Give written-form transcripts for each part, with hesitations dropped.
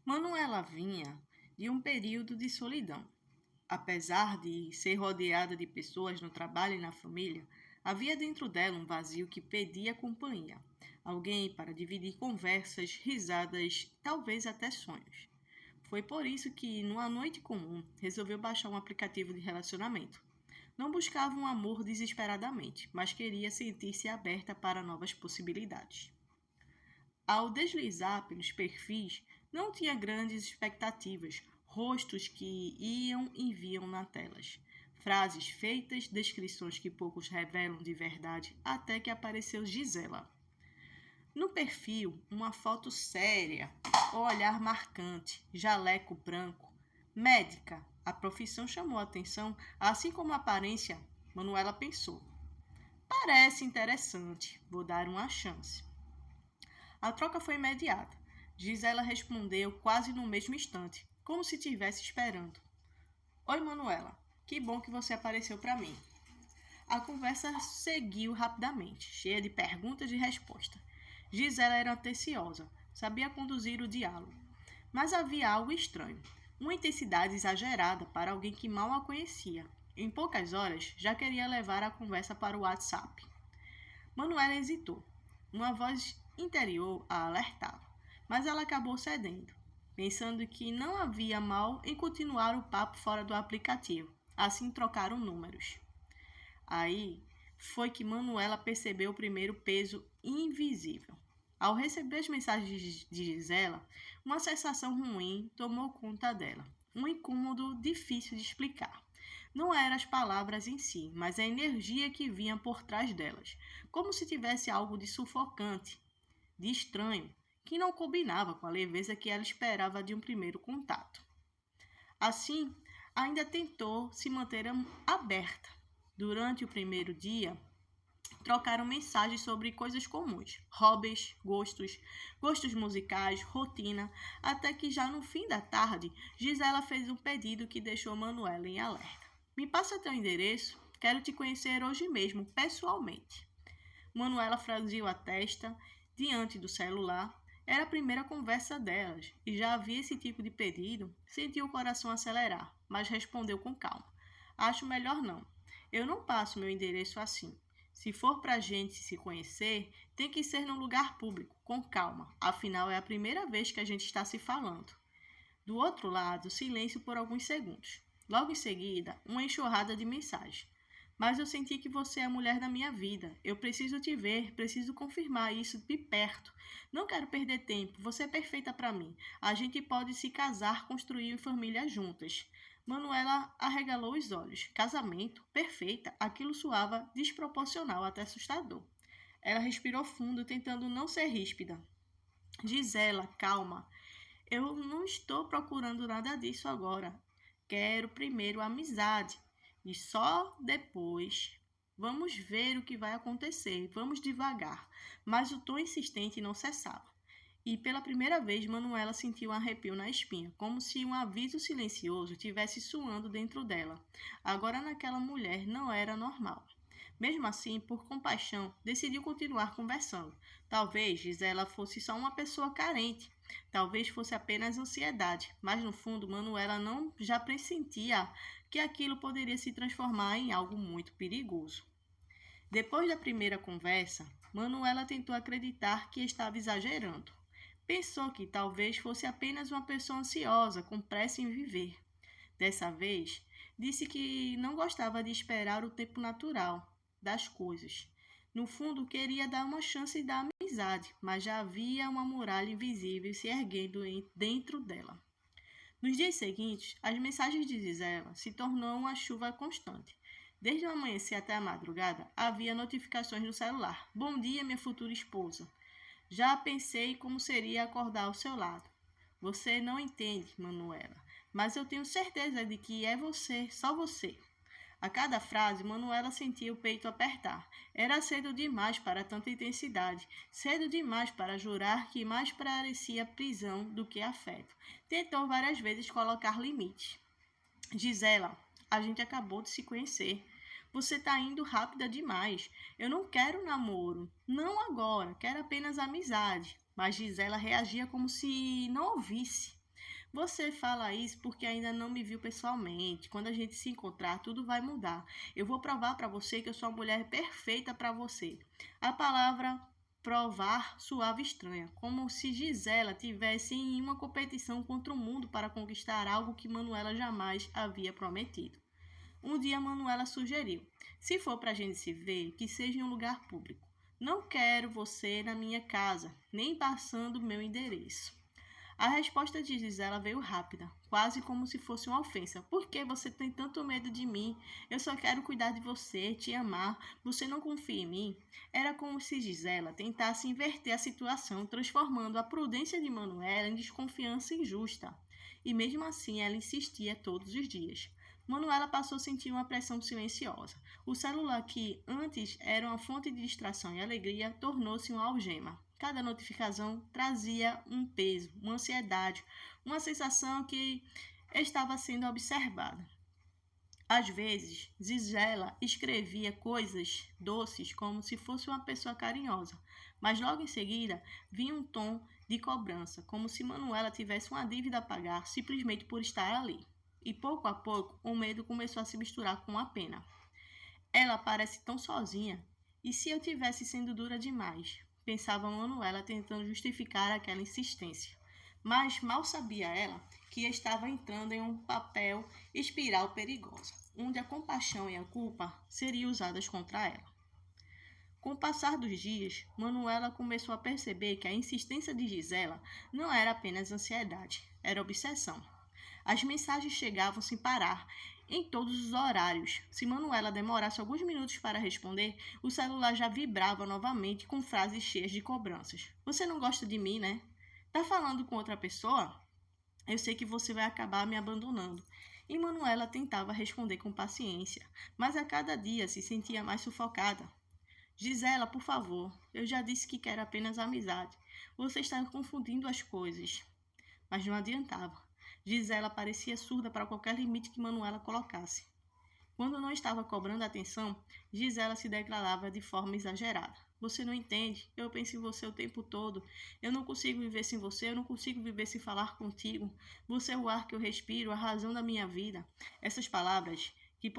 Manuela vinha de um período de solidão. Apesar de ser rodeada de pessoas no trabalho e na família, havia dentro dela um vazio que pedia companhia. Alguém para dividir conversas, risadas, talvez até sonhos. Foi por isso que, numa noite comum, resolveu baixar um aplicativo de relacionamento. Não buscava um amor desesperadamente, mas queria sentir-se aberta para novas possibilidades. Ao deslizar pelos perfis, não tinha grandes expectativas, rostos que iam e vinham nas telas. Frases feitas, descrições que poucos revelam de verdade, até que apareceu Gisela. No perfil, uma foto séria, olhar marcante, jaleco branco. Médica, a profissão chamou a atenção, assim como a aparência, Manuela pensou. Parece interessante, vou dar uma chance. A troca foi imediata. Gisela respondeu quase no mesmo instante, como se estivesse esperando. Oi, Manuela. Que bom que você apareceu para mim. A conversa seguiu rapidamente, cheia de perguntas e respostas. Gisela era atenciosa, sabia conduzir o diálogo. Mas havia algo estranho, uma intensidade exagerada para alguém que mal a conhecia. Em poucas horas, já queria levar a conversa para o WhatsApp. Manuela hesitou. Uma voz interior a alertava, mas ela acabou cedendo, pensando que não havia mal em continuar o papo fora do aplicativo. Assim trocaram números. Aí foi que Manuela percebeu o primeiro peso invisível. Ao receber as mensagens de Gisela, uma sensação ruim tomou conta dela. Um incômodo difícil de explicar. Não eram as palavras em si, mas a energia que vinha por trás delas, como se tivesse algo de sufocante, de estranho, que não combinava com a leveza que ela esperava de um primeiro contato. Assim, ainda tentou se manter aberta. Durante o primeiro dia, trocaram mensagens sobre coisas comuns, hobbies, gostos musicais, rotina, até que já no fim da tarde, Gisela fez um pedido que deixou Manuela em alerta. Me passa teu endereço, quero te conhecer hoje mesmo, pessoalmente. Manuela franziu a testa diante do celular. Era a primeira conversa delas e já havia esse tipo de pedido. Sentiu o coração acelerar, mas respondeu com calma. Acho melhor não. Eu não passo meu endereço assim. Se for pra gente se conhecer, tem que ser num lugar público, com calma. Afinal, é a primeira vez que a gente está se falando. Do outro lado, silêncio por alguns segundos. Logo em seguida, uma enxurrada de mensagens. Mas eu senti que você é a mulher da minha vida. Eu preciso te ver, preciso confirmar isso de perto. Não quero perder tempo, você é perfeita para mim. A gente pode se casar, construir família juntas. Manuela arregalou os olhos. Casamento? Perfeita. Aquilo soava desproporcional, até assustador. Ela respirou fundo, tentando não ser ríspida. Gisela, calma. Eu não estou procurando nada disso agora. Quero primeiro amizade. E só depois vamos ver o que vai acontecer. Vamos devagar. Mas o tom insistente não cessava. E pela primeira vez, Manuela sentiu um arrepio na espinha, como se um aviso silencioso tivesse soando dentro dela. Agora naquela mulher não era normal. Mesmo assim, por compaixão, decidiu continuar conversando. Talvez Gisela fosse só uma pessoa carente. Talvez fosse apenas ansiedade, mas no fundo Manuela não já pressentia que aquilo poderia se transformar em algo muito perigoso. Depois da primeira conversa, Manuela tentou acreditar que estava exagerando. Pensou que talvez fosse apenas uma pessoa ansiosa, com pressa em viver. Dessa vez, disse que não gostava de esperar o tempo natural das coisas. No fundo, queria dar uma chance da amizade, mas já havia uma muralha invisível se erguendo dentro dela. Nos dias seguintes, as mensagens de Gisela se tornou uma chuva constante. Desde o amanhecer até a madrugada, havia notificações no celular. Bom dia, minha futura esposa. Já pensei como seria acordar ao seu lado. Você não entende, Manuela, mas eu tenho certeza de que é você, só você. A cada frase, Manuela sentia o peito apertar. Era cedo demais para tanta intensidade, cedo demais para jurar que mais parecia prisão do que afeto. Tentou várias vezes colocar limites. Gisela, a gente acabou de se conhecer. Você está indo rápida demais. Eu não quero namoro. Não agora. Quero apenas amizade. Mas Gisela reagia como se não ouvisse. Você fala isso porque ainda não me viu pessoalmente. Quando a gente se encontrar, tudo vai mudar. Eu vou provar para você que eu sou a mulher perfeita para você. A palavra provar soava estranha, como se Gisela tivesse em uma competição contra o mundo para conquistar algo que Manuela jamais havia prometido. Um dia Manuela sugeriu: se for para a gente se ver, que seja em um lugar público. Não quero você na minha casa, nem passando meu endereço. A resposta de Gisela veio rápida, quase como se fosse uma ofensa. Por que você tem tanto medo de mim? Eu só quero cuidar de você, te amar. Você não confia em mim? Era como se Gisela tentasse inverter a situação, transformando a prudência de Manuela em desconfiança injusta. E mesmo assim ela insistia todos os dias. Manuela passou a sentir uma pressão silenciosa. O celular, que antes era uma fonte de distração e alegria, tornou-se uma algema. Cada notificação trazia um peso, uma ansiedade, uma sensação que estava sendo observada. Às vezes, Gisela escrevia coisas doces como se fosse uma pessoa carinhosa, mas logo em seguida vinha um tom de cobrança, como se Manuela tivesse uma dívida a pagar simplesmente por estar ali. E pouco a pouco, o medo começou a se misturar com a pena. Ela parece tão sozinha. E se eu tivesse sendo dura demais? Pensava Manuela tentando justificar aquela insistência. Mas mal sabia ela que estava entrando em um papel espiral perigosa, onde a compaixão e a culpa seriam usadas contra ela. Com o passar dos dias, Manuela começou a perceber que a insistência de Gisela não era apenas ansiedade, era obsessão. As mensagens chegavam sem parar, em todos os horários. Se Manuela demorasse alguns minutos para responder, o celular já vibrava novamente com frases cheias de cobranças. Você não gosta de mim, né? Tá falando com outra pessoa? Eu sei que você vai acabar me abandonando. E Manuela tentava responder com paciência, mas a cada dia se sentia mais sufocada. Gisela, por favor, eu já disse que quero apenas amizade. Você está confundindo as coisas. Mas não adiantava. Gisela parecia surda para qualquer limite que Manuela colocasse. Quando não estava cobrando atenção, Gisela se declarava de forma exagerada. Você não entende, eu penso em você o tempo todo. Eu não consigo viver sem você, eu não consigo viver sem falar contigo. Você é o ar que eu respiro, a razão da minha vida. Essas palavras, que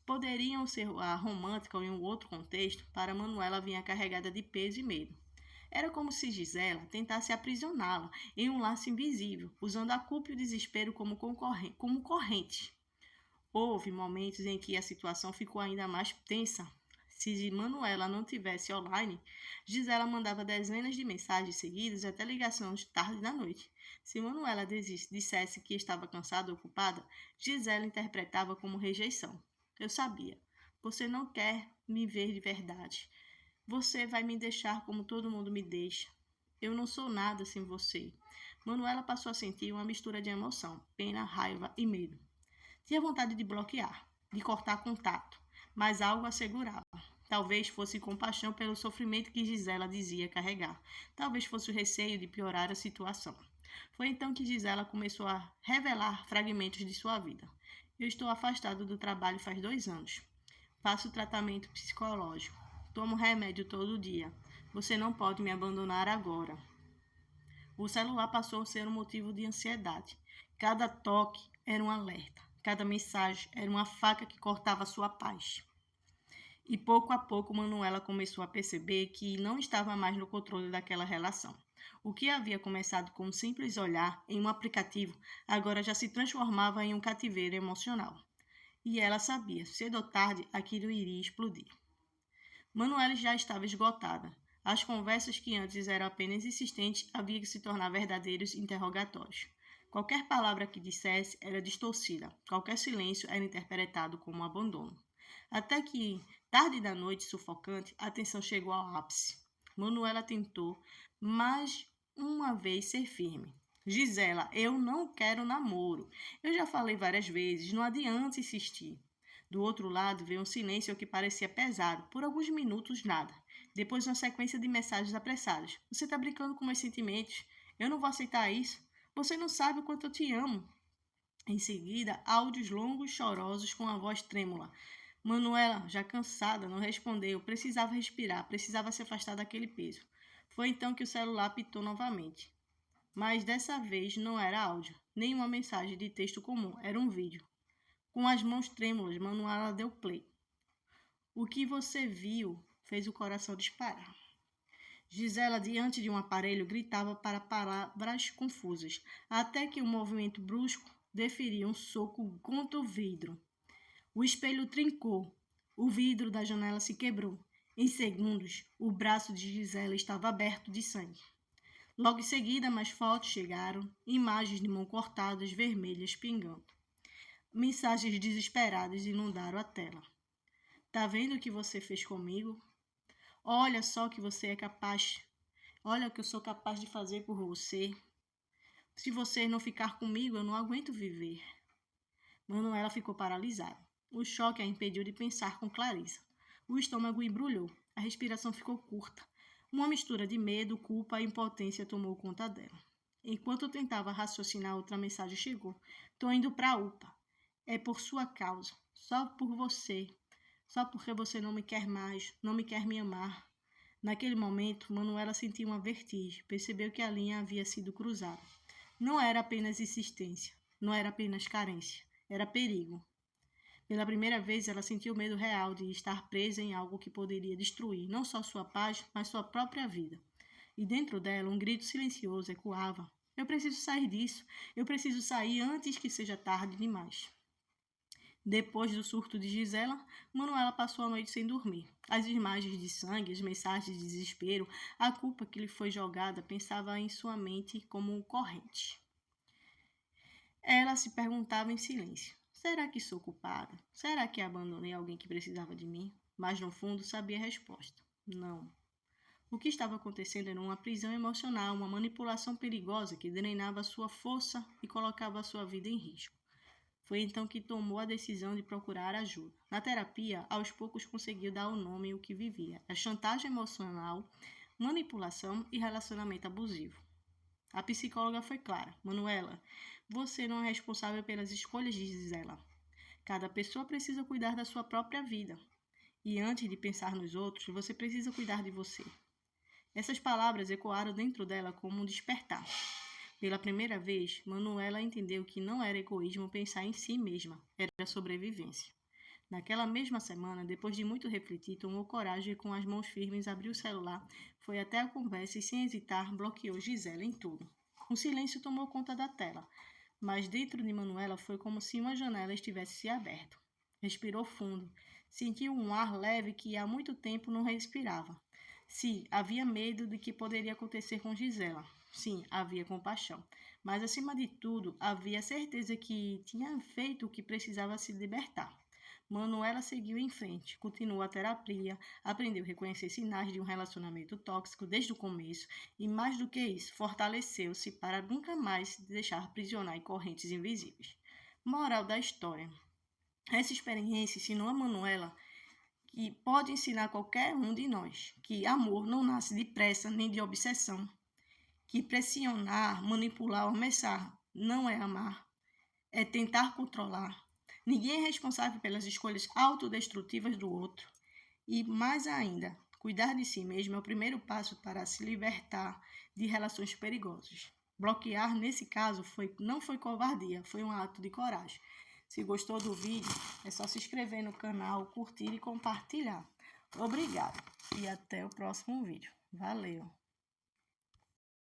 poderiam ser a romântica ou em um outro contexto, para Manuela vinha carregada de peso e medo. Era como se Gisela tentasse aprisioná-la em um laço invisível, usando a culpa e o desespero como correntes. Houve momentos em que a situação ficou ainda mais tensa. Se Manuela não tivesse online, Gisela mandava dezenas de mensagens seguidas até ligações tarde da noite. Se Manuela dissesse que estava cansada ou ocupada, Gisela interpretava como rejeição. Eu sabia. Você não quer me ver de verdade. Você vai me deixar como todo mundo me deixa. Eu não sou nada sem você. Manuela passou a sentir uma mistura de emoção, pena, raiva e medo. Tinha vontade de bloquear, de cortar contato, mas algo a segurava. Talvez fosse compaixão pelo sofrimento que Gisela dizia carregar. Talvez fosse o receio de piorar a situação. Foi então que Gisela começou a revelar fragmentos de sua vida. Eu estou afastado do trabalho faz 2 anos. Faço tratamento psicológico. Tomo remédio todo dia. Você não pode me abandonar agora. O celular passou a ser um motivo de ansiedade. Cada toque era um alerta. Cada mensagem era uma faca que cortava sua paz. E pouco a pouco Manuela começou a perceber que não estava mais no controle daquela relação. O que havia começado com um simples olhar em um aplicativo agora já se transformava em um cativeiro emocional. E ela sabia, cedo ou tarde, aquilo iria explodir. Manuela já estava esgotada. As conversas que antes eram apenas insistentes haviam que se tornar verdadeiros interrogatórios. Qualquer palavra que dissesse era distorcida, qualquer silêncio era interpretado como abandono. Até que, tarde da noite sufocante, a tensão chegou ao ápice. Manuela tentou, mais uma vez, ser firme. Gisela, eu não quero namoro. Eu já falei várias vezes, não adianta insistir. Do outro lado veio um silêncio que parecia pesado. Por alguns minutos, nada. Depois, uma sequência de mensagens apressadas. Você está brincando com meus sentimentos? Eu não vou aceitar isso. Você não sabe o quanto eu te amo. Em seguida, áudios longos, chorosos, com a voz trêmula. Manuela, já cansada, não respondeu. Precisava respirar, precisava se afastar daquele peso. Foi então que o celular apitou novamente. mas dessa vez não era áudio, nem uma mensagem de texto comum, era um vídeo. Com as mãos trêmulas, Manuela deu play. O que você viu fez o coração disparar. Gisela, diante de um aparelho, gritava para palavras confusas, até que um movimento brusco deferiu um soco contra o vidro. O espelho trincou. O vidro da janela se quebrou. Em segundos, o braço de Gisela estava aberto de sangue. Logo em seguida, mais fotos chegaram, imagens de mãos cortadas, vermelhas, pingando. Mensagens desesperadas inundaram a tela. Tá vendo o que você fez comigo? Olha só o que você é capaz. Olha o que eu sou capaz de fazer por você. Se você não ficar comigo, eu não aguento viver. Manuela ficou paralisada. O choque a impediu de pensar com clareza. O estômago embrulhou. A respiração ficou curta. Uma mistura de medo, culpa e impotência tomou conta dela. Enquanto tentava raciocinar, outra mensagem chegou. Tô indo para a UPA. É por sua causa. Só por você. Só porque você não me quer mais, não me quer me amar. Naquele momento, Manuela sentiu uma vertigem. Percebeu que a linha havia sido cruzada. Não era apenas insistência. Não era apenas carência. Era perigo. Pela primeira vez, ela sentiu o medo real de estar presa em algo que poderia destruir não só sua paz, mas sua própria vida. E dentro dela, um grito silencioso ecoava. Eu preciso sair disso. Eu preciso sair antes que seja tarde demais. Depois do surto de Gisela, Manuela passou a noite sem dormir. As imagens de sangue, as mensagens de desespero, a culpa que lhe foi jogada, pensava em sua mente como corrente. Ela se perguntava em silêncio. Será que sou culpada? Será que abandonei alguém que precisava de mim? Mas no fundo sabia a resposta. Não. O que estava acontecendo era uma prisão emocional, uma manipulação perigosa que drenava sua força e colocava a sua vida em risco. Foi então que tomou a decisão de procurar ajuda. Na terapia, aos poucos conseguiu dar o nome ao que vivia: a chantagem emocional, manipulação e relacionamento abusivo. A psicóloga foi clara. Manuela, você não é responsável pelas escolhas de Gisela. Cada pessoa precisa cuidar da sua própria vida. E antes de pensar nos outros, você precisa cuidar de você. Essas palavras ecoaram dentro dela como um despertar. Pela primeira vez, Manuela entendeu que não era egoísmo pensar em si mesma, era sobrevivência. Naquela mesma semana, depois de muito refletir, tomou coragem e com as mãos firmes abriu o celular, foi até a conversa e sem hesitar bloqueou Gisela em tudo. Um silêncio tomou conta da tela, mas dentro de Manuela foi como se uma janela estivesse se aberto. Respirou fundo, sentiu um ar leve que há muito tempo não respirava. Sim, havia medo do que poderia acontecer com Gisela. Sim, havia compaixão. Mas, acima de tudo, havia certeza que tinha feito o que precisava se libertar. Manuela seguiu em frente, continuou a terapia, aprendeu a reconhecer sinais de um relacionamento tóxico desde o começo e, mais do que isso, fortaleceu-se para nunca mais se deixar aprisionar em correntes invisíveis. Moral da história. Essa experiência ensinou a Manuela que pode ensinar qualquer um de nós que amor não nasce de pressa nem de obsessão, que pressionar, manipular ou ameaçar não é amar, é tentar controlar. Ninguém é responsável pelas escolhas autodestrutivas do outro. E, mais ainda, cuidar de si mesmo é o primeiro passo para se libertar de relações perigosas. Bloquear, nesse caso, não foi covardia, foi um ato de coragem. Se gostou do vídeo, é só se inscrever no canal, curtir e compartilhar. Obrigada e até o próximo vídeo. Valeu!